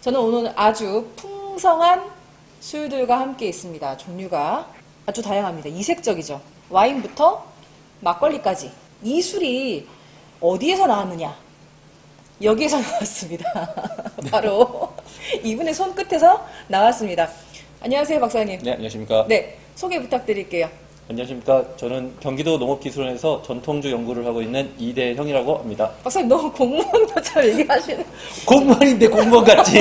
저는 오늘 아주 풍성한 술들과 함께 있습니다. 종류가 아주 다양합니다. 이색적이죠. 와인부터 막걸리까지. 이 술이 어디에서 나왔느냐? 여기에서 나왔습니다. 바로 이분의 손끝에서 나왔습니다. 안녕하세요, 박사님. 네, 안녕하십니까. 네, 소개 부탁드릴게요. 안녕하십니까. 저는 경기도 농업기술원에서 전통주 연구를 하고 있는 이대형이라고 합니다. 박사님 너무 공무원처럼 얘기하시는. 공무원인데 공무원 같지?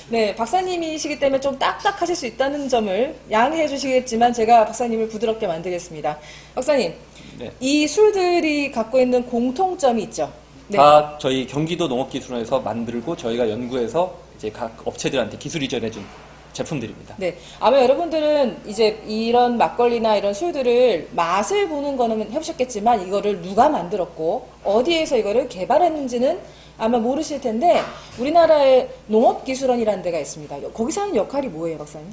네, 박사님이시기 때문에 좀 딱딱하실 수 있다는 점을 양해해 주시겠지만 제가 박사님을 부드럽게 만들겠습니다. 박사님, 네. 이 술들이 갖고 있는 공통점이 있죠? 네. 다 저희 경기도 농업기술원에서 만들고 저희가 연구해서 이제 각 업체들한테 기술 이전해준 제품들입니다. 네. 아마 여러분들은 이제 이런 막걸리나 이런 술들을 맛을 보는 거는 해보셨겠지만 이거를 누가 만들었고 어디에서 이거를 개발했는지는 아마 모르실 텐데 우리나라에 농업기술원이라는 데가 있습니다. 거기서 하는 역할이 뭐예요, 박사님?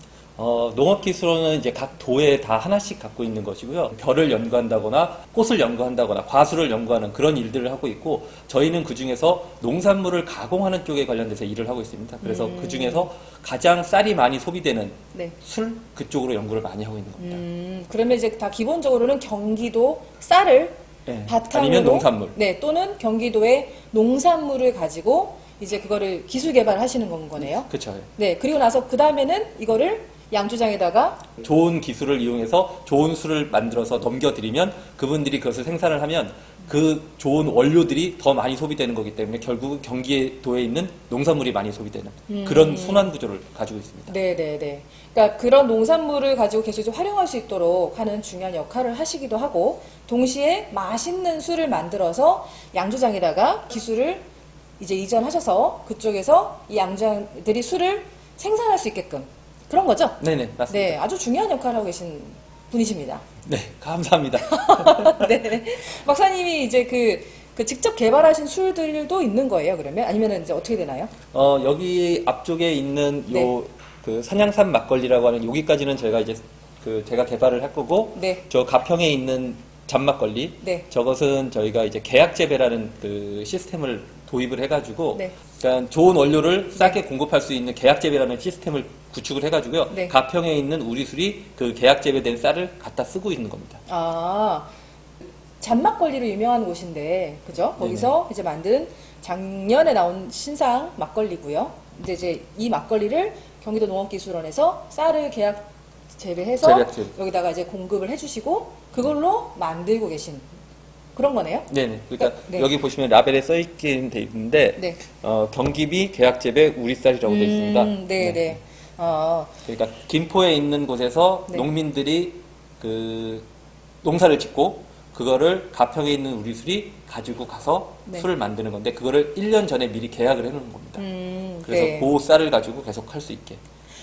농업기술원은 이제 각 도에 다 하나씩 갖고 있는 것이고요. 별을 연구한다거나 꽃을 연구한다거나 과수를 연구하는 그런 일들을 하고 있고 저희는 그 중에서 농산물을 가공하는 쪽에 관련돼서 일을 하고 있습니다. 그래서 그 중에서 가장 쌀이 많이 소비되는 네. 술 그쪽으로 연구를 많이 하고 있는 겁니다. 그러면 이제 다 기본적으로는 경기도 쌀을 네. 바탕으로 아니면 농산물. 네, 또는 경기도의 농산물을 가지고 이제 그거를 기술 개발하시는 건 거네요. 그렇죠. 네, 그리고 나서 그 다음에는 이거를 양조장에다가 좋은 기술을 이용해서 좋은 술을 만들어서 넘겨드리면 그분들이 그것을 생산을 하면 그 좋은 원료들이 더 많이 소비되는 거기 때문에 결국은 경기도에 있는 농산물이 많이 소비되는 그런 순환 구조를 가지고 있습니다. 네네네. 그러니까 그런 농산물을 가지고 계속 활용할 수 있도록 하는 중요한 역할을 하시기도 하고 동시에 맛있는 술을 만들어서 양조장에다가 기술을 이제 이전하셔서 그쪽에서 이 양조장들이 술을 생산할 수 있게끔 그런 거죠? 네네, 맞습니다. 네, 아주 중요한 역할을 하고 계신 분이십니다. 네, 감사합니다. 네. 박사님이 이제 그 직접 개발하신 술들도 있는 거예요, 그러면? 아니면 이제 어떻게 되나요? 여기 앞쪽에 있는 네. 그 산양산 막걸리라고 하는 여기까지는 저희가 이제 제가 개발을 할 거고 네. 저 가평에 있는 잡막걸리 네. 저것은 저희가 이제 계약 재배라는 그 시스템을 도입을 해가지고 네. 그러니까 좋은 원료를 싸게 공급할 수 있는 계약 재배라는 시스템을 구축을 해가지고요. 네. 가평에 있는 우리 술이 그 계약 재배된 쌀을 갖다 쓰고 있는 겁니다. 아, 잔막걸리로 유명한 곳인데, 그죠? 거기서 이제 만든 작년에 나온 신상 막걸리고요. 이제 이 막걸리를 경기도 농업기술원에서 쌀을 계약 재배해서 계약 재배. 여기다가 이제 공급을 해주시고 그걸로 만들고 계신 그런 거네요. 네네. 그러니까 네. 여기 보시면 라벨에 써 있긴 돼 있는데 네. 경기비 계약 재배 우리 쌀이라고 되어 있습니다. 네네. 그러니까 김포에 있는 곳에서 네. 농민들이 그 농사를 짓고 그거를 가평에 있는 우리 술이 가지고 가서 네. 술을 만드는 건데 그거를 1년 전에 미리 계약을 해놓는 겁니다. 그래서 네. 그 쌀을 가지고 계속 할 수 있게.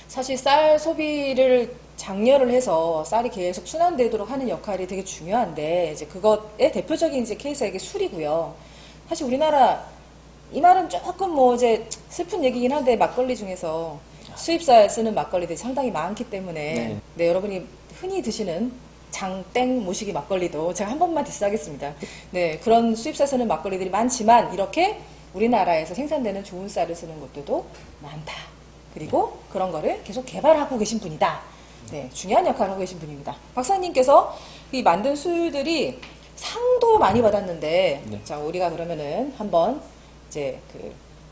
사실 쌀 소비를 장려를 해서 쌀이 계속 순환되도록 하는 역할이 되게 중요한데 이제 그것의 대표적인 이제 케이스가 이게 술이고요. 사실 우리나라 이 말은 조금 뭐 이제 슬픈 얘기긴 한데 막걸리 중에서 수입사에 쓰는 막걸리들이 상당히 많기 때문에 네, 여러분이 흔히 드시는 장땡 모시기 막걸리도 제가 한 번만 디스하겠습니다. 네, 그런 수입사 쓰는 막걸리들이 많지만 이렇게 우리나라에서 생산되는 좋은 쌀을 쓰는 곳들도 많다. 그리고 그런 거를 계속 개발하고 계신 분이다. 네, 중요한 역할을 하고 계신 분입니다. 박사님께서 이 만든 술들이 상도 많이 받았는데, 네. 자, 우리가 그러면은 한번 이제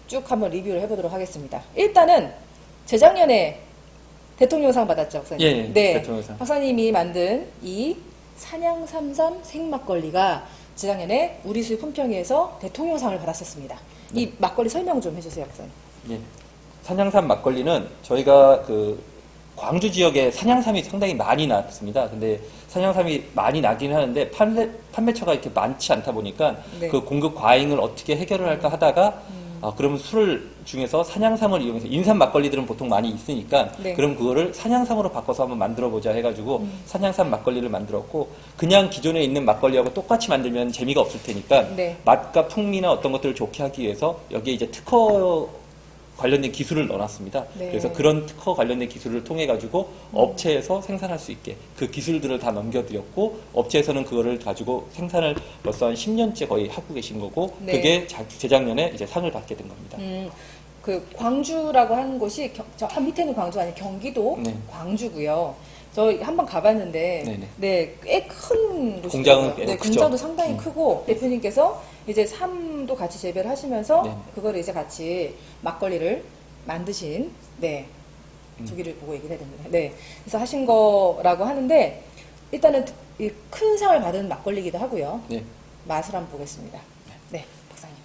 쭉 한번 리뷰를 해보도록 하겠습니다. 일단은 재작년에 대통령상 받았죠, 박사님? 예, 네. 대통령상. 박사님이 만든 이 산양삼삼 생막걸리가 재작년에 우리술 품평회에서 대통령상을 받았었습니다. 네. 이 막걸리 설명 좀 해주세요, 박사님. 예. 산양삼 막걸리는 저희가 그 광주 지역에 산양삼이 상당히 많이 났습니다. 근데 산양삼이 많이 나긴 하는데 판매처가 이렇게 많지 않다 보니까 네. 그 공급 과잉을 어떻게 해결을 할까 하다가 그러면 술을 중에서 산양삼을 이용해서 인삼 막걸리들은 보통 많이 있으니까 네. 그럼 그거를 산양삼으로 바꿔서 한번 만들어 보자 해가지고 산양삼 막걸리를 만들었고 그냥 기존에 있는 막걸리하고 똑같이 만들면 재미가 없을 테니까 네. 맛과 풍미나 어떤 것들을 좋게 하기 위해서 여기에 이제 특허 관련된 기술을 넣어놨습니다. 네. 그래서 그런 특허 관련된 기술을 통해 가지고 업체에서 생산할 수 있게 그 기술들을 다 넘겨드렸고 업체에서는 그거를 가지고 생산을 벌써 한 10년째 거의 하고 계신 거고 네. 그게 재작년에 이제 상을 받게 된 겁니다. 그 광주라고 하는 곳이 저 밑에는 광주 아니 경기도 네. 광주고요. 저 한번 가봤는데 네네. 네, 꽤 큰 공장은 곳이더라고요. 꽤 네, 크죠. 공장도 상당히 크고 대표님께서 이제 삶도 같이 재배를 하시면서 네. 그거를 이제 같이 막걸리를 만드신 네. 주기를 보고 얘기를 해야 됩니다. 네. 그래서 하신 거라고 하는데 일단은 이 큰 상을 받은 막걸리기도 하고요. 네. 맛을 한번 보겠습니다. 네, 박사님.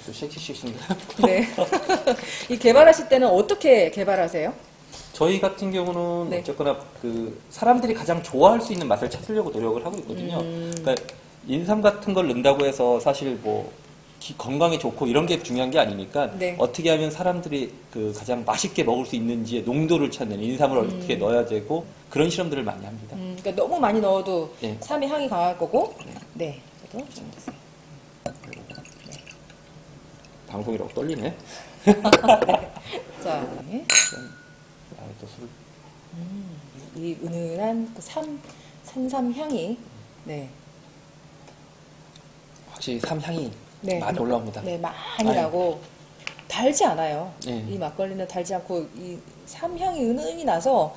또 쉐키쉐키인가요? 네. 이 개발하실 때는 어떻게 개발하세요? 저희 같은 경우는 네. 어쨌거나 그 사람들이 가장 좋아할 수 있는 맛을 찾으려고 노력을 하고 있거든요. 그러니까 인삼 같은 걸 넣는다고 해서 사실 뭐 건강에 좋고 이런 게 중요한 게 아니니까 네. 어떻게 하면 사람들이 그 가장 맛있게 먹을 수 있는지의 농도를 찾는 인삼을 어떻게 넣어야 되고 그런 실험들을 많이 합니다. 그러니까 너무 많이 넣어도 네. 삼의 향이 강할 거고. 네. 그래도 좀 드세요. 방송이라고 떨리네. 자, 네. 아, 또 술. 이 은은한 그 산삼 향이 네. 확실히 삼 향이 네. 많이 올라옵니다. 네, 많이 나고 달지 않아요. 네. 이 막걸리는 달지 않고 이 삼향이 은은히 나서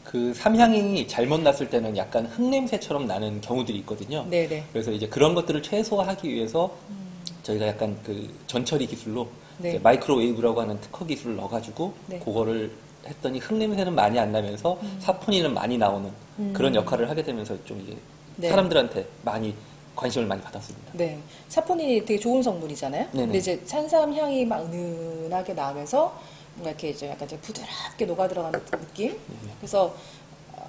그 삼향이 잘못 났을 때는 약간 흙냄새처럼 나는 경우들이 있거든요. 네네. 그래서 이제 그런 것들을 최소화하기 위해서 저희가 약간 그 전처리 기술로 네. 이제 마이크로웨이브라고 하는 특허 기술을 넣어가지고 네. 그거를 했더니 흙냄새는 많이 안 나면서 사포닌은 많이 나오는 그런 역할을 하게 되면서 좀 이게 네. 사람들한테 많이 관심을 많이 받았습니다. 네. 사포닌이 되게 좋은 성분이잖아요. 네네. 근데 이제 산삼 향이 막 은은하게 나면서 뭔가 이렇게 이제 약간 좀 부드럽게 녹아 들어가는 느낌. 그래서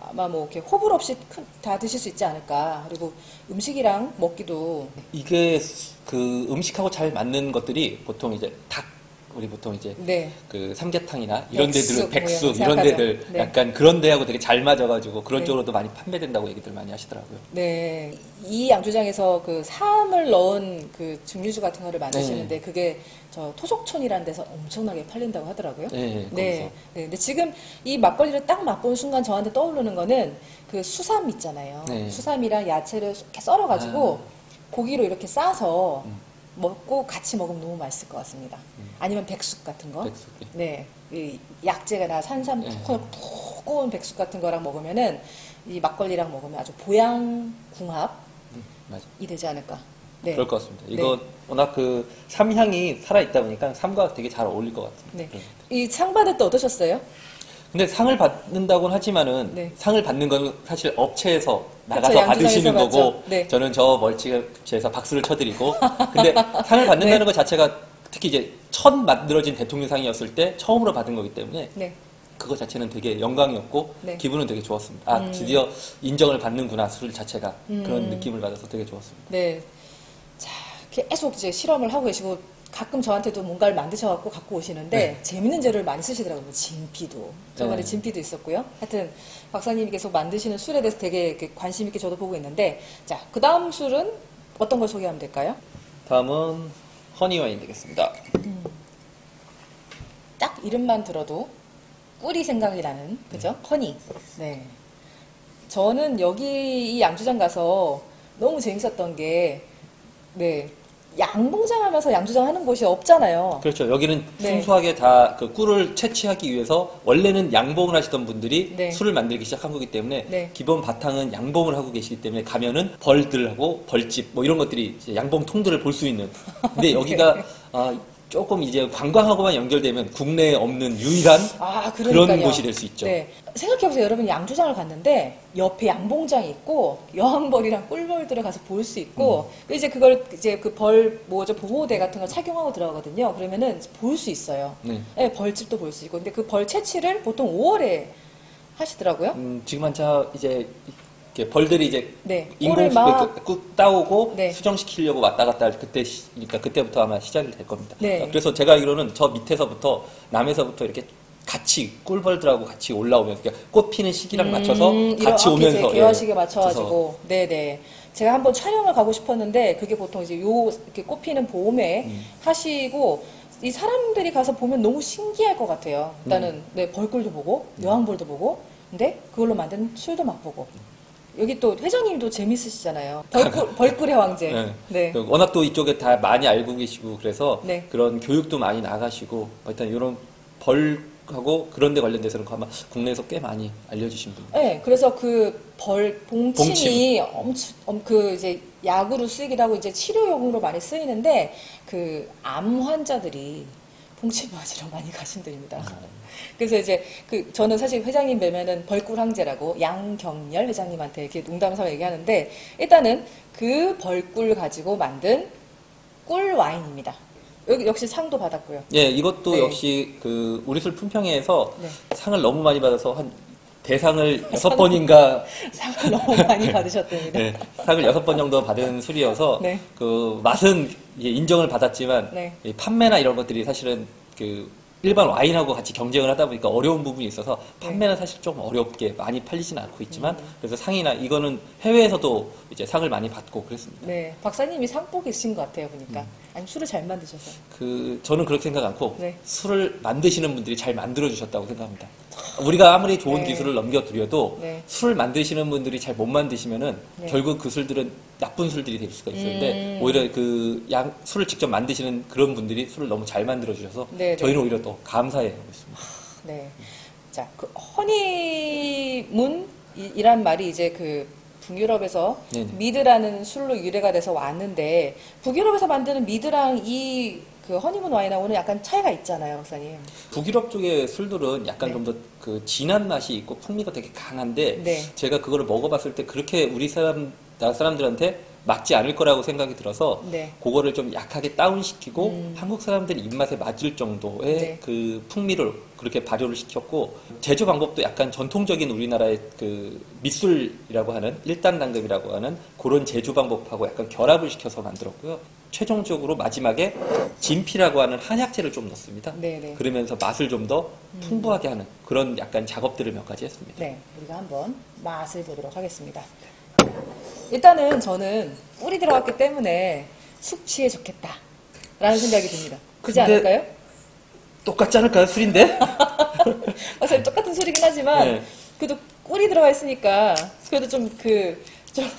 아마 뭐 이렇게 호불호 없이 다 드실 수 있지 않을까. 그리고 음식이랑 먹기도 이게 그 음식하고 잘 맞는 것들이 보통 이제 닭 우리 보통 이제 네. 그 삼계탕이나 이런 백숙, 데들은 백숙 뭐 이런 생각하죠. 데들 네. 약간 그런 데하고 되게 잘 맞아가지고 그런 네. 쪽으로도 많이 판매된다고 얘기들 많이 하시더라고요. 네. 이 양조장에서 그 삼을 넣은 그 증류주 같은 거를 만드시는데 그게 저 토속촌이라는 데서 엄청나게 팔린다고 하더라고요. 네, 네. 거기서. 네. 근데 지금 이 막걸리를 딱 맛본 순간 저한테 떠오르는 거는 그 수삼 있잖아요. 네. 수삼이랑 야채를 이렇게 썰어가지고 고기로 이렇게 싸서 먹고 같이 먹으면 너무 맛있을 것 같습니다. 아니면 백숙 같은 거. 백숙, 예. 네. 이 약재나 산삼 네. 푹 구운 백숙 같은 거랑 먹으면은 이 막걸리랑 먹으면 아주 보양궁합이 맞아. 되지 않을까. 네. 그럴 것 같습니다. 네. 이거 워낙 그 삼향이 살아있다 보니까 삼과 되게 잘 어울릴 것 같습니다. 네. 그런. 이 상 받을 때 어떠셨어요? 근데 상을 받는다고는 하지만은 네. 상을 받는 건 사실 업체에서 나가서 그렇죠, 받으시는 양조장에서 거고 받죠. 네. 저는 저 멀찌감치에서 박수를 쳐드리고 근데 상을 받는다는 네. 것 자체가 특히 이제 첫 만들어진 대통령상이었을 때 처음으로 받은 거기 때문에 네. 그거 자체는 되게 영광이었고 네. 기분은 되게 좋았습니다. 아 드디어 인정을 받는구나 술 자체가 그런 느낌을 받아서 되게 좋았습니다. 네. 자, 계속 이제 실험을 하고 계시고 가끔 저한테도 뭔가를 만드셔갖고 갖고 오시는데 재밌는 재료를 많이 쓰시더라고요. 뭐 진피도. 저번에 네. 진피도 있었고요. 하여튼 박사님이 계속 만드시는 술에 대해서 되게 이렇게 관심 있게 저도 보고 있는데 자, 그 다음 술은 어떤 걸 소개하면 될까요? 다음은 허니와인 되겠습니다. 딱 이름만 들어도 꿀이 생각이 나는 그죠? 허니. 네. 저는 여기 이 양조장 가서 너무 재밌었던 게 네. 양봉장 하면서 양조장 하는 곳이 없잖아요. 그렇죠. 여기는 네. 순수하게 다 그 꿀을 채취하기 위해서 원래는 양봉을 하시던 분들이 네. 술을 만들기 시작한 거기 때문에 네. 기본 바탕은 양봉을 하고 계시기 때문에 가면은 벌들하고 벌집 뭐 이런 것들이 이제 양봉 통들을 볼 수 있는. 근데 여기가 네. 조금 이제 관광하고만 연결되면 국내에 없는 유일한 아, 그런 그러니까요. 곳이 될 수 있죠. 네. 생각해보세요. 여러분 양조장을 갔는데 옆에 양봉장이 있고 여왕벌이랑 꿀벌들을 가서 볼 수 있고 이제 그걸 이제 그 벌 뭐죠 보호대 같은 거 착용하고 들어가거든요. 그러면은 볼 수 있어요. 네. 네, 벌집도 볼 수 있고 근데 그 벌 채취를 보통 5월에 하시더라고요. 지금 한참 이제 이렇게 벌들이 이제 네. 인공 꿀을 막 꾹 따오고 네. 수정시키려고 왔다 갔다 할 그때 그러니까 그때부터 아마 시작이 될 겁니다. 네. 그래서 제가 알기로는 저 밑에서부터 남에서부터 이렇게 같이 꿀벌들하고 같이 올라오면서 그러니까 꽃 피는 시기랑 맞춰서 같이 오면서 개화식에 예, 맞춰가지고 네네 제가 한번 촬영을 가고 싶었는데 그게 보통 이제 요 이렇게 꽃 피는 봄에 하시고 이 사람들이 가서 보면 너무 신기할 것 같아요. 일단은 네, 벌꿀도 보고 여왕벌도 보고 근데 그걸로 만든 술도 맛보고 여기 또 회장님도 재밌으시잖아요. 벌꿀의 황제. 네. 네. 워낙 또 이쪽에 다 많이 알고 계시고 그래서 네. 그런 교육도 많이 나가시고 일단 이런 벌하고 그런 데 관련돼서는 아마 국내에서 꽤 많이 알려주신 분. 네, 그래서 그 봉침이 그 이제 약으로 쓰이기도 하고 이제 치료용으로 많이 쓰이는데 그 암 환자들이 봉침 맞으러 많이 가신답니다. 그래서 이제 저는 사실 회장님 뵈면은 벌꿀 황제라고 양경렬 회장님한테 이렇게 농담삼아 얘기하는데 일단은 그 벌꿀 가지고 만든 꿀 와인입니다. 여기 역시 상도 받았고요. 예, 이것도 네. 역시 그 우리술 품평회에서 네. 상을 너무 많이 받아서 한 대상을 6번인가 상을 너무 많이 받으셨답니다. 네, 상을 6번 정도 받은 술이어서 네. 그 맛은 인정을 받았지만 네. 이 판매나 이런 것들이 사실은 그 일반 와인하고 같이 경쟁을 하다 보니까 어려운 부분이 있어서 판매는 사실 좀 어렵게 많이 팔리지는 않고 있지만 그래서 상이나 이거는 해외에서도 이제 상을 많이 받고 그랬습니다. 네, 박사님이 상복이신 것 같아요 보니까. 아니 술을 잘 만드셔서. 저는 그렇게 생각 않고 네. 술을 만드시는 분들이 잘 만들어 주셨다고 생각합니다. 우리가 아무리 좋은 네. 기술을 넘겨드려도 네. 술을 만드시는 분들이 잘 못 만드시면은 네. 결국 그 술들은 나쁜 술들이 될 수가 있었는데 오히려 술을 직접 만드시는 그런 분들이 술을 너무 잘 만들어 주셔서 네, 저희는 네. 오히려 더 감사해하고 있습니다. 네. 자, 그 허니문이란 말이 이제 그 북유럽에서 네네. 미드라는 술로 유래가 돼서 왔는데 북유럽에서 만드는 미드랑 이 그 허니문 와인하고는 약간 차이가 있잖아요, 박사님. 북유럽 쪽의 술들은 약간 네. 좀 더 그 진한 맛이 있고 풍미가 되게 강한데 네. 제가 그거를 먹어봤을 때 그렇게 나라 사람들한테 맞지 않을 거라고 생각이 들어서 네. 그거를 좀 약하게 다운시키고 한국 사람들이 입맛에 맞을 정도의 네. 그 풍미를 그렇게 발효를 시켰고 제조 방법도 약간 전통적인 우리나라의 그 밑술이라고 하는 1단 당급이라고 하는 그런 제조 방법하고 약간 결합을 시켜서 만들었고요. 최종적으로 마지막에 진피라고 하는 한약재를 좀 넣습니다. 네네. 그러면서 맛을 좀 더 풍부하게 하는 그런 약간 작업들을 몇 가지 했습니다. 네, 우리가 한번 맛을 보도록 하겠습니다. 일단은 저는 꿀이 들어갔기 때문에 숙취에 좋겠다라는 생각이 듭니다. 그렇지 근데 않을까요? 똑같지 않을까요? 술인데? 사실 똑같은 소리긴 하지만 네. 그래도 꿀이 들어가 있으니까 그래도 좀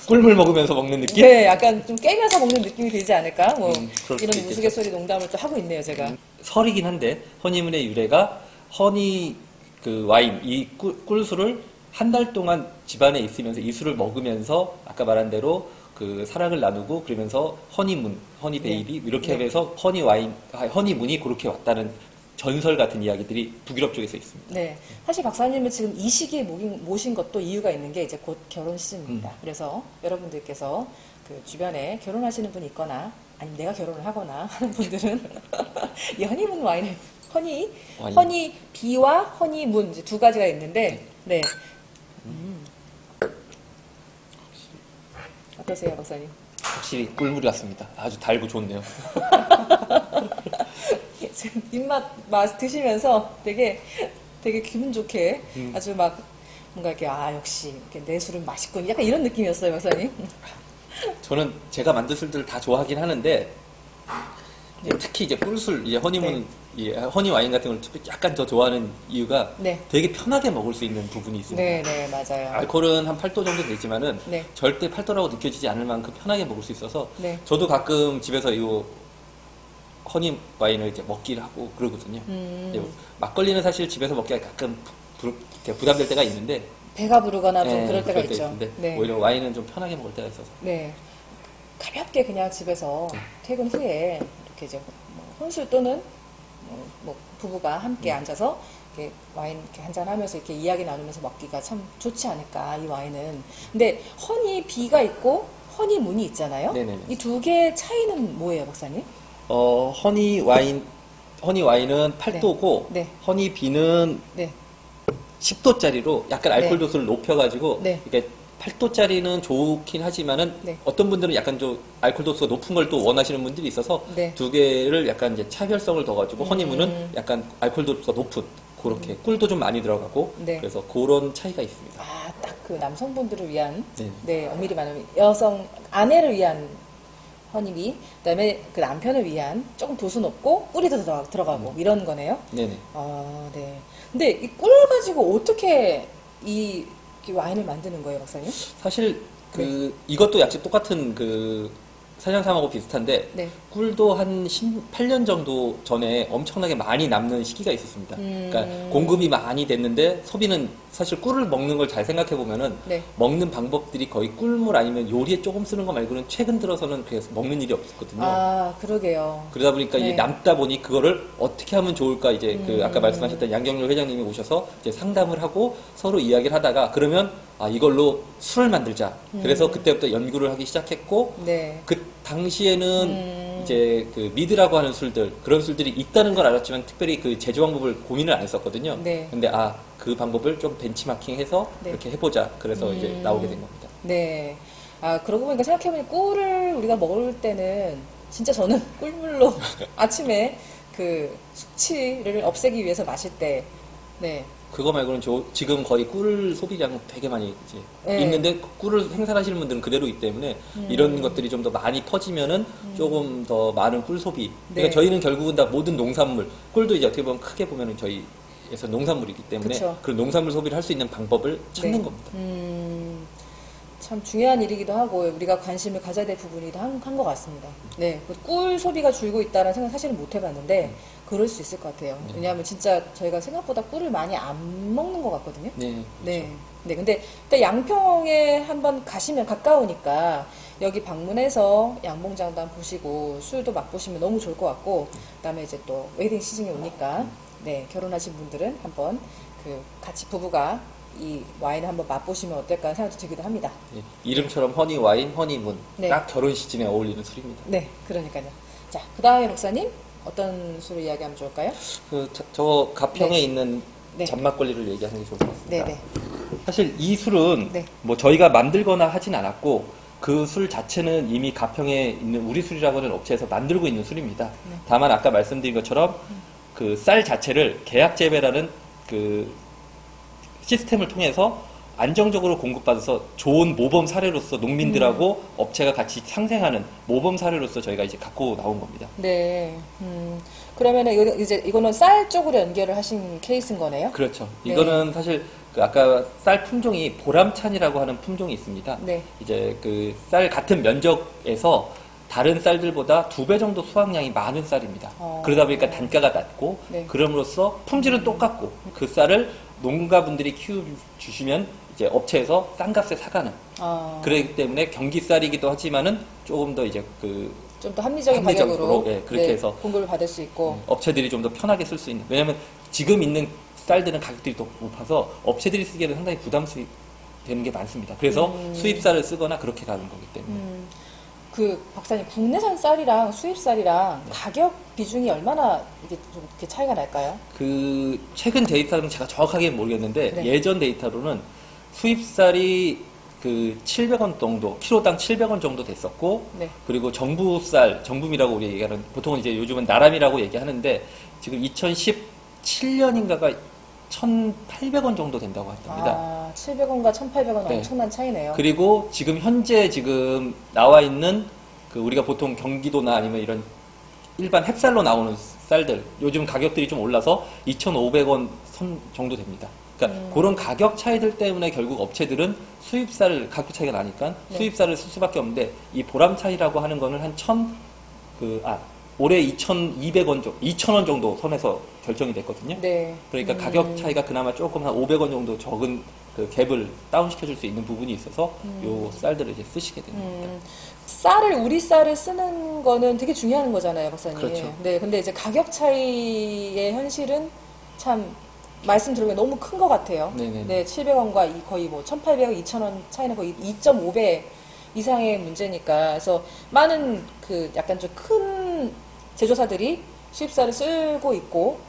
꿀물 먹으면서 먹는 느낌? 네, 약간 좀 깨면서 먹는 느낌이 들지 않을까? 뭐 그럴 수도 이런 있겠죠. 우스갯소리 농담을 또 하고 있네요, 제가. 설이긴 한데 허니문의 유래가 허니 그 와인 이 꿀술을 한 달 동안 집안에 있으면서 이 술을 먹으면서 아까 말한 대로 그 사랑을 나누고 그러면서 허니문, 허니 베이비 이렇게 네. 해서 허니문이 그렇게 왔다는 전설 같은 이야기들이 북유럽 쪽에서 있습니다. 네, 사실 박사님을 지금 이 시기에 모신 것도 이유가 있는 게 이제 곧 결혼 시즌입니다. 그래서 여러분들께서 그 주변에 결혼하시는 분이 있거나 아니면 내가 결혼을 하거나 하는 분들은 이 허니문 와인을 와인. 허니 비와 허니문 이제 두 가지가 있는데 네. 어떠세요, 박사님? 확실히 꿀물이 같습니다. 아주 달고 좋네요. 지금 맛 드시면서 되게 기분 좋게 아주 막 뭔가 이렇게 역시 이렇게 내 술은 맛있군 약간 이런 느낌이었어요, 박사님. 저는 제가 만든 술들을 다 좋아하긴 하는데 특히 이제 꿀술, 이제 허니문, 허니 와인 같은 걸 약간 더 좋아하는 이유가 네. 되게 편하게 먹을 수 있는 부분이 있습니다. 네, 맞아요. 알코올은 한 8도 정도 되지만은 네. 절대 8도라고 느껴지지 않을 만큼 편하게 먹을 수 있어서 네. 저도 가끔 집에서 이 허니 와인을 이제 먹기를 하고 그러거든요. 막걸리는 사실 집에서 먹기가 가끔 부담될 때가 있는데 배가 부르거나 좀 네, 그럴 때가 때 있죠. 있는데 네. 오히려 와인은 좀 편하게 먹을 때가 있어서 네. 가볍게 그냥 집에서 퇴근 후에 이렇게 이제 뭐 혼술 또는 뭐 부부가 함께 앉아서 이렇게 와인 이렇게 한잔 하면서 이렇게 이야기 나누면서 먹기가 참 좋지 않을까, 이 와인은. 근데 허니 비가 있고 허니 문이 있잖아요. 네네네. 이 두 개의 차이는 뭐예요, 박사님? 허니 와인은 8도고 네. 허니 비는 네. 10도짜리로 약간 알코올 네. 도수를 높여가지고 네. 이게 8도짜리는 좋긴 하지만은 네. 어떤 분들은 약간 좀 알코올 도수가 높은 걸 또 원하시는 분들이 있어서 네. 두 개를 약간 이제 차별성을 둬가지고 허니문은 약간 알코올 도수가 높은 그렇게 꿀도 좀 많이 들어가고 네. 그래서 그런 차이가 있습니다. 딱 그 남성분들을 위한, 네. 엄밀히 말하면 아내를 위한 허니비, 그다음에 그 남편을 위한 조금 도수 높고 꿀이 들어가고 이런 거네요. 네네. 네. 근데 이 꿀 가지고 어떻게 이 이렇게 와인을 만드는 거예요, 박사님? 사실 이것도 역시 똑같은 사냥삼하고 비슷한데 네. 꿀도 한 18년 정도 전에 엄청나게 많이 남는 시기가 있었습니다. 그러니까 공급이 많이 됐는데 소비는 사실 꿀을 먹는 걸 잘 생각해 보면은 네. 먹는 방법들이 거의 꿀물 아니면 요리에 조금 쓰는 거 말고는 최근 들어서는 그래서 먹는 일이 없었거든요. 아, 그러게요. 그러다 보니까 네. 이제 남다 보니 그거를 어떻게 하면 좋을까 이제 아까 말씀하셨던 양경렬 회장님이 오셔서 이제 상담을 하고 서로 이야기를 하다가 그러면 이걸로 술을 만들자. 그래서 그때부터 연구를 하기 시작했고 네. 그 당시에는 이제 미드라고 하는 술들 그런 술들이 있다는 걸 알았지만 특별히 그 제조 방법을 고민을 안 했었거든요. 네. 근데 그 방법을 좀 벤치마킹해서 네. 이렇게 해보자. 그래서 이제 나오게 된 겁니다. 네. 그러고 보니까 생각해보니 꿀을 우리가 먹을 때는 진짜 저는 꿀물로 아침에 그 숙취를 없애기 위해서 마실 때, 네. 그거 말고는 지금 거의 꿀 소비량 되게 많이 이제 네. 있는데 꿀을 생산하시는 분들은 그대로이기 때문에 이런 것들이 좀 더 많이 퍼지면은 조금 더 많은 꿀 소비. 그러니까 네. 저희는 결국은 다 모든 농산물, 꿀도 이제 어떻게 보면 크게 보면은 저희에서 농산물이기 때문에 그쵸. 그런 농산물 소비를 할 수 있는 방법을 찾는 네. 겁니다. 참 중요한 일이기도 하고 우리가 관심을 가져야 될 부분이기도 한 것 같습니다. 네, 꿀 소비가 줄고 있다는 생각 사실은 못 해봤는데 그럴 수 있을 것 같아요. 왜냐하면 진짜 저희가 생각보다 꿀을 많이 안 먹는 것 같거든요. 네. 그렇죠. 네. 네, 근데 일단 양평에 한번 가시면 가까우니까 여기 방문해서 양봉장도 한번 보시고 술도 맛보시면 너무 좋을 것 같고 그다음에 이제 또 웨딩 시즌이 오니까 네, 결혼하신 분들은 한번 같이 부부가 이 와인을 한번 맛보시면 어떨까 생각도 들기도 합니다. 네. 이름처럼 허니 와인, 허니문 네. 딱 결혼 시즌에 어울리는 술입니다. 네, 그러니까요. 자, 그 다음에 박사님 어떤 술을 이야기하면 좋을까요? 저 가평에 네. 있는 네. 잔막걸리를 얘기하는 게 좋을 것 같습니다. 네네. 사실 이 술은 네. 뭐 저희가 만들거나 하진 않았고 그 술 자체는 이미 가평에 있는 우리 술이라고 하는 업체에서 만들고 있는 술입니다. 네. 다만 아까 말씀드린 것처럼 그 쌀 자체를 계약 재배라는 그 시스템을 통해서 안정적으로 공급받아서 좋은 모범 사례로서 농민들하고 업체가 같이 상생하는 모범 사례로서 저희가 이제 갖고 나온 겁니다. 네. 그러면은 이거는 쌀 쪽으로 연결을 하신 케이스인 거네요? 그렇죠. 네. 이거는 사실 아까 쌀 품종이 보람찬이라고 하는 품종이 있습니다. 네. 이제 그 쌀 같은 면적에서 다른 쌀들보다 2배 정도 수확량이 많은 쌀입니다. 그러다 보니까 단가가 낮고 네. 그럼으로써 품질은 똑같고 그 쌀을 농가분들이 키워주시면 이제 업체에서 싼 값에 사가는 그렇기 때문에 경기 쌀이기도 하지만은 조금 더 이제 좀 더 합리적인 합리적으로, 가격으로 예, 그렇게 해서 공급을 받을 수 있고 업체들이 좀 더 편하게 쓸 수 있는. 왜냐하면 지금 있는 쌀들은 가격들이 더 높아서 업체들이 쓰기에는 상당히 부담스럽게 되는 게 많습니다. 그래서 수입쌀을 쓰거나 그렇게 가는 거기 때문에. 박사님 국내산 쌀이랑 수입 쌀이랑 가격 비중이 얼마나 이게 좀 이렇게 차이가 날까요? 최근 데이터는 제가 정확하게 모르겠는데 네. 예전 데이터로는 수입쌀이 700원 정도, 키로당 700원 정도 됐었고, 네. 그리고 정부미라고 우리 얘기하는, 보통은 이제 요즘은 나람이라고 얘기하는데, 지금 2017년인가가 1,800원 정도 된다고 합니다. 700원과 1,800원 네. 엄청난 차이네요. 그리고 현재 나와 있는 우리가 보통 경기도나 아니면 이런 일반 햅쌀로 나오는 쌀들, 요즘 가격들이 좀 올라서 2,500원 선 정도 됩니다. 그러니까 그런 가격 차이들 때문에 결국 업체들은 수입쌀을 가격 차이가 나니까 네. 수입쌀을 쓸 수밖에 없는데 이 보람 차이라고 하는 거는 한 올해 2,200원 정도, 2,000원 정도 선에서 결정이 됐거든요. 네. 그러니까 가격 차이가 그나마 조금 한 500원 정도 적은 그 갭을 다운시켜줄 수 있는 부분이 있어서 요 쌀들을 이제 쓰시게 됩니다. 우리 쌀을 쓰는 거는 되게 중요한 거잖아요, 박사님. 그렇죠. 네, 근데 이제 가격 차이의 현실은 참 말씀 들으면 너무 큰 것 같아요. 네네. 네, 700원과 거의 1,800원, 2,000원 차이는 거의 2.5배 이상의 문제니까. 그래서 많은 약간 좀 큰 제조사들이 수입쌀을 쓰고 있고,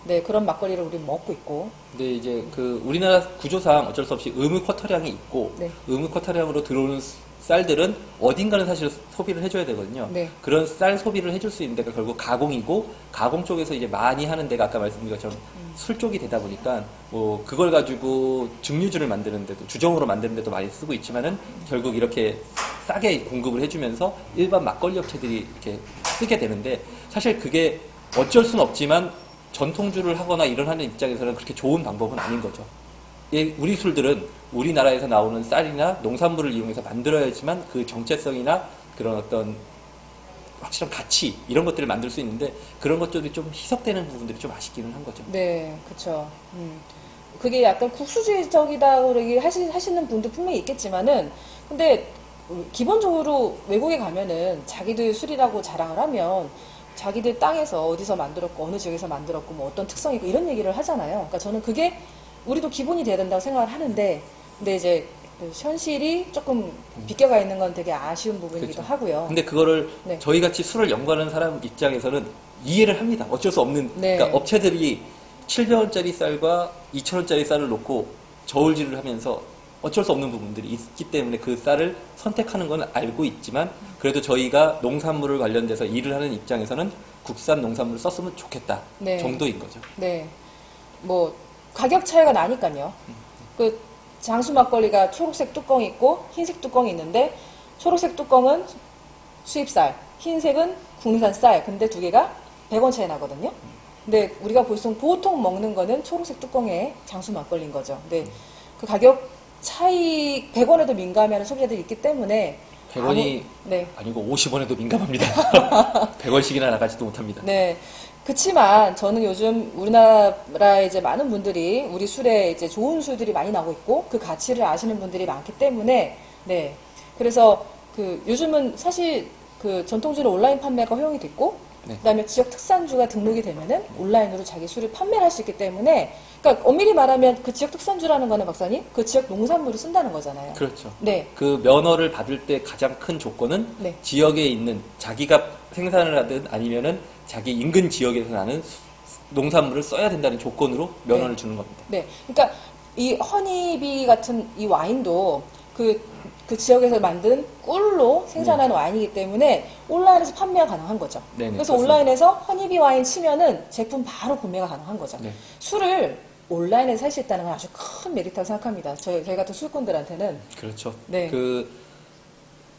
네, 그런 막걸리를 우리는 먹고 있고. 근데 이제 우리나라 구조상 어쩔 수 없이 의무 쿼터량이 있고, 네. 의무 쿼터량으로 들어오는 쌀들은 어딘가는 사실 소비를 해줘야 되거든요. 네. 그런 쌀 소비를 해줄 수 있는 데가 결국 가공이고, 가공 쪽에서 이제 많이 하는 데가 아까 말씀드린 것처럼 술 쪽이 되다 보니까, 그걸 가지고 증류주를 만드는데도, 주정으로 만드는데도 많이 쓰고 있지만은, 결국 이렇게 싸게 공급을 해주면서 일반 막걸리 업체들이 이렇게 쓰게 되는데, 사실 그게 어쩔 수는 없지만, 전통주를 하거나 이런 하는 입장에서는 그렇게 좋은 방법은 아닌 거죠. 우리 술들은 우리나라에서 나오는 쌀이나 농산물을 이용해서 만들어야지만 그 정체성이나 그런 어떤 확실한 가치 이런 것들을 만들 수 있는데 그런 것들이 좀 희석되는 부분들이 좀 아쉽기는 한 거죠. 네, 그렇죠. 그게 약간 국수주의적이다 그러기 하시는 분도 분명히 있겠지만은 근데 기본적으로 외국에 가면은 자기들 술이라고 자랑을 하면 자기들 땅에서 어디서 만들었고 어느 지역에서 만들었고 뭐 어떤 특성이 있고 이런 얘기를 하잖아요. 그러니까 저는 그게 우리도 기본이 돼야 된다고 생각을 하는데 근데 이제 그 현실이 조금 비껴가 있는 건 되게 아쉬운 부분이기도 그렇죠. 하고요. 근데 그거를 네. 저희 같이 술을 연구하는 사람 입장에서는 이해를 합니다. 어쩔 수 없는 네. 그러니까 업체들이 700원짜리 쌀과 2,000원짜리 쌀을 놓고 저울질을 하면서 어쩔 수 없는 부분들이 있기 때문에 그 쌀을 선택하는 건 알고 있지만 그래도 저희가 농산물을 관련돼서 일을 하는 입장에서는 국산 농산물을 썼으면 좋겠다 네. 정도인 거죠. 네. 뭐 가격 차이가 나니까요. 그 장수 막걸리가 초록색 뚜껑이 있고 흰색 뚜껑이 있는데 초록색 뚜껑은 수입쌀, 흰색은 국내산 쌀. 근데 두 개가 100원 차이 나거든요. 근데 우리가 보통 먹는 거는 초록색 뚜껑의 장수 막걸리인 거죠. 근데 그 가격 차이 100원에도 민감해하는 소비자들이 있기 때문에 100원이 네. 아니고 50원에도 민감합니다. 100원씩이나 나가지도 못합니다. 네. 그치만 저는 요즘 우리나라에 이제 많은 분들이 우리 술에 이제 좋은 술들이 많이 나오고 있고 그 가치를 아시는 분들이 많기 때문에 네. 그래서 그 요즘은 사실 그 전통주는 온라인 판매가 허용이 됐고 네. 그다음에 지역 특산주가 등록이 되면은 온라인으로 자기 술을 판매를 할 수 있기 때문에 그러니까 엄밀히 말하면 그 지역 특산주라는 거는 박사님 그 지역 농산물을 쓴다는 거잖아요. 그렇죠. 네. 그 면허를 받을 때 가장 큰 조건은 네. 지역에 있는 자기가 생산을 하든 아니면은 자기 인근 지역에서 나는 농산물을 써야 된다는 조건으로 면허를 네. 주는 겁니다. 네. 그러니까 이 허니비 같은 이 와인도 그 지역에서 만든 꿀로 생산하는 와인이기 때문에 온라인에서 판매가 가능한 거죠. 네네, 그래서 그렇습니다. 온라인에서 허니비 와인 치면은 제품 바로 구매가 가능한 거죠. 네. 술을 온라인에서 살 수 있다는 건 아주 큰 메리트라고 생각합니다. 저희 같은 술꾼들한테는. 그렇죠. 네. 그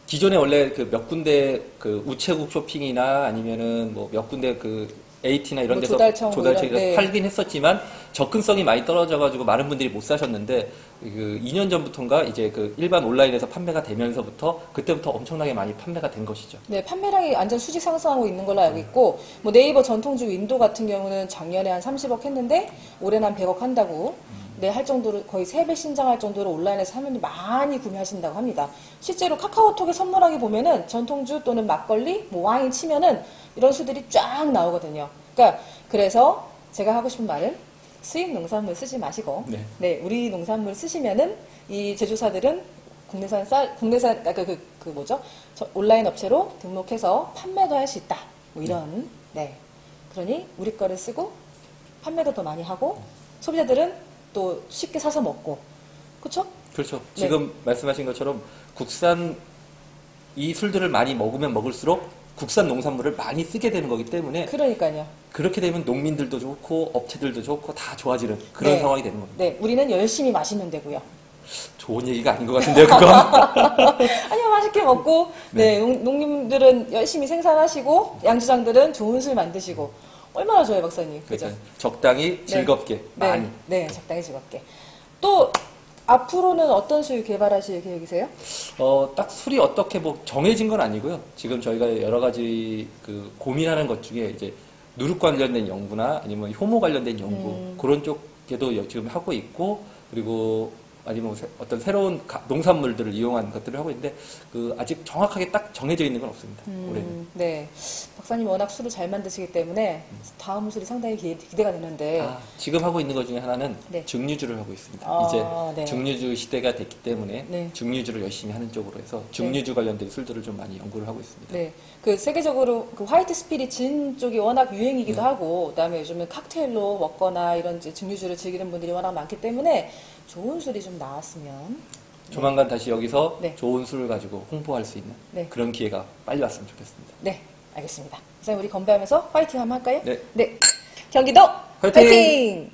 기존에 원래 그 몇 군데 그 우체국 쇼핑이나 아니면은 뭐 몇 군데 그 AT나 이런 뭐 데서 조달청 조달청에서 네. 팔긴 했었지만 접근성이 많이 떨어져가지고 많은 분들이 못 사셨는데 그 2년 전부터인가 이제 그 일반 온라인에서 판매가 되면서부터 그때부터 엄청나게 많이 판매가 된 것이죠. 네, 판매량이 완전 수직 상승하고 있는 걸로 알고 있고, 뭐 네이버 전통주 윈도 같은 경우는 작년에 한 30억 했는데, 올해는 한 100억 한다고, 네, 할 정도로, 거의 3배 신장할 정도로 온라인에서 사람들이 많이 구매하신다고 합니다. 실제로 카카오톡에 선물하기 보면은 전통주 또는 막걸리, 뭐 와인 치면은 이런 수들이 쫙 나오거든요. 그러니까, 그래서 제가 하고 싶은 말은 수입 농산물 쓰지 마시고, 네. 네, 우리 농산물 쓰시면은 이 제조사들은 국내산, 뭐죠? 온라인 업체로 등록해서 판매도 할 수 있다. 뭐 이런, 네. 그러니 우리 거를 쓰고 판매도 더 많이 하고 소비자들은 또 쉽게 사서 먹고. 그쵸? 그렇죠. 네. 지금 말씀하신 것처럼 국산 이 술들을 많이 먹으면 먹을수록 국산 농산물을 많이 쓰게 되는 거기 때문에 그러니까요. 그렇게 되면 농민들도 좋고 업체들도 좋고 다 좋아지는 그런 네. 상황이 되는 겁니다. 네, 우리는 열심히 마시면 되고요. 좋은 얘기가 아닌 것 같은데요, 그건? 아니요, 맛있게 먹고, 네, 농민들은 열심히 생산하시고, 양조장들은 좋은 술 만드시고, 얼마나 좋아요, 박사님. 그죠? 그러니까 적당히 즐겁게 네, 많이. 네, 적당히 즐겁게. 또, 앞으로는 어떤 술 개발하실 계획이세요? 딱 술이 어떻게 뭐 정해진 건 아니고요. 지금 저희가 여러 가지 그 고민하는 것 중에 이제 누룩 관련된 연구나 아니면 효모 관련된 연구 그런 쪽에도 지금 하고 있고 그리고 아니면 어떤 새로운 농산물들을 이용한 것들을 하고 있는데 그 아직 정확하게 딱 정해져 있는 건 없습니다. 올해는. 네. 박사님 워낙 술을 잘 만드시기 때문에 다음 술이 상당히 기대가 되는데. 지금 하고 있는 것 중에 하나는 네. 증류주를 하고 있습니다. 네. 이제 증류주 시대가 됐기 때문에 네. 증류주를 열심히 하는 쪽으로 해서 증류주 관련된 술들을 좀 많이 연구를 하고 있습니다. 네. 그 세계적으로 그 화이트 스피릿 진 쪽이 워낙 유행이기도 하고, 그다음에 요즘은 칵테일로 먹거나 이런 이제 증류주를 즐기는 분들이 워낙 많기 때문에 좋은 술이 좀 나왔으면. 조만간 다시 여기서 네. 좋은 술을 가지고 홍보할 수 있는 네. 그런 기회가 빨리 왔으면 좋겠습니다. 네, 알겠습니다. 선생님 우리 건배하면서 파이팅 한번 할까요? 네. 네. 경기도 화이팅! 파이팅!